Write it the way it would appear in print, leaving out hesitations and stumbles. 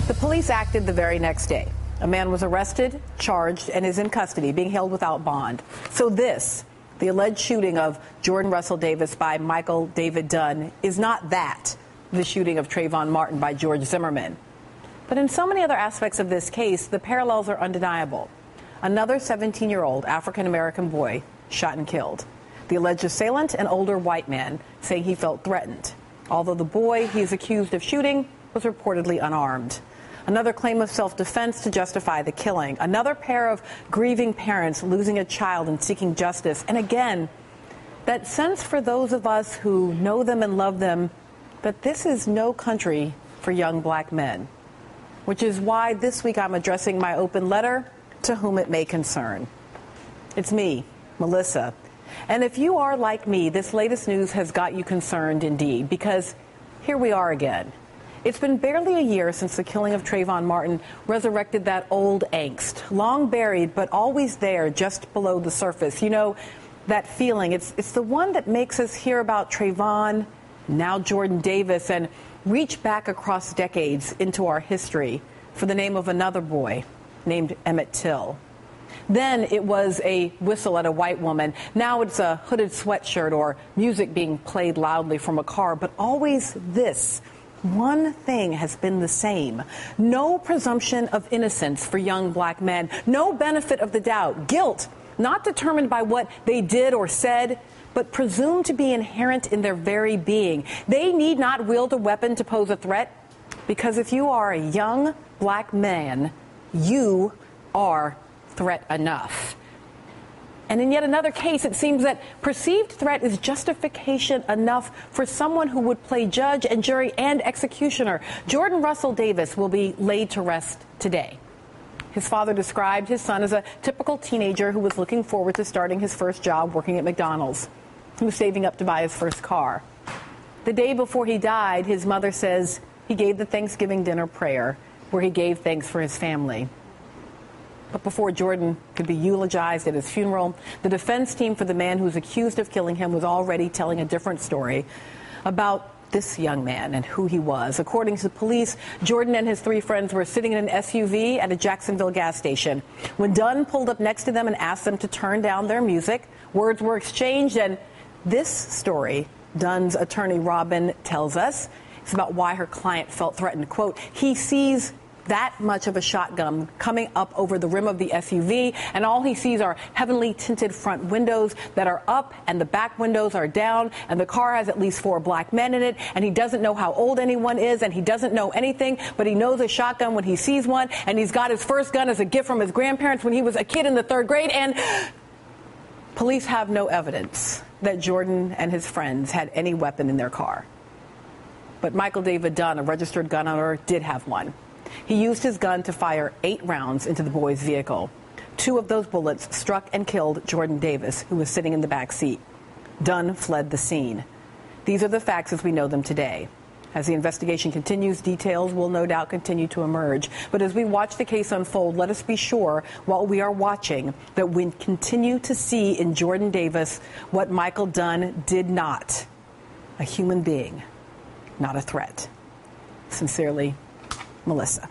The police acted the very next day. A man was arrested, charged, and is in custody, being held without bond. So this, the alleged shooting of Jordan Russell Davis by Michael David Dunn, is not that, the shooting of Trayvon Martin by George Zimmerman. But in so many other aspects of this case, the parallels are undeniable. Another 17-year-old African-American boy shot and killed. The alleged assailant, an older white man, saying he felt threatened, although the boy he is accused of shooting was reportedly unarmed. Another claim of self-defense to justify the killing. Another pair of grieving parents losing a child and seeking justice. And again, that sense for those of us who know them and love them that this is no country for young black men. Which is why this week I'm addressing my open letter to whom it may concern. It's me, Melissa. And if you are like me, this latest news has got you concerned indeed, because here we are again. It's been barely a year since the killing of Trayvon Martin resurrected that old angst, long buried but always there just below the surface. You know, that feeling, it's the one that makes us hear about Trayvon, now Jordan Davis, and reach back across decades into our history for the name of another boy named Emmett Till. Then it was a whistle at a white woman. Now it's a hooded sweatshirt or music being played loudly from a car, but always this. One thing has been the same. No presumption of innocence for young black men. No benefit of the doubt. Guilt, not determined by what they did or said, but presumed to be inherent in their very being. They need not wield a weapon to pose a threat, because if you are a young black man, you are threat enough. And in yet another case, it seems that perceived threat is justification enough for someone who would play judge and jury and executioner. Jordan Russell Davis will be laid to rest today. His father described his son as a typical teenager who was looking forward to starting his first job working at McDonald's. He was saving up to buy his first car. The day before he died, his mother says he gave the Thanksgiving dinner prayer where he gave thanks for his family. But before Jordan could be eulogized at his funeral, the defense team for the man who was accused of killing him was already telling a different story about this young man and who he was. According to the police, Jordan and his three friends were sitting in an SUV at a Jacksonville gas station when Dunn pulled up next to them and asked them to turn down their music. Words were exchanged, and this story, Dunn's attorney Robin tells us, is about why her client felt threatened. Quote, he sees that much of a shotgun coming up over the rim of the SUV, and all he sees are heavily tinted front windows that are up and the back windows are down, and the car has at least 4 black men in it, and he doesn't know how old anyone is, and he doesn't know anything, but he knows a shotgun when he sees one, and he's got his first gun as a gift from his grandparents when he was a kid in the 3rd grade, and police have no evidence that Jordan and his friends had any weapon in their car. But Michael David Dunn, a registered gun owner, did have one. He used his gun to fire 8 rounds into the boy's vehicle. 2 of those bullets struck and killed Jordan Davis, who was sitting in the back seat. Dunn fled the scene. These are the facts as we know them today. As the investigation continues, details will no doubt continue to emerge. But as we watch the case unfold, let us be sure while we are watching that we continue to see in Jordan Davis what Michael Dunn did not: a human being, not a threat. Sincerely, Melissa.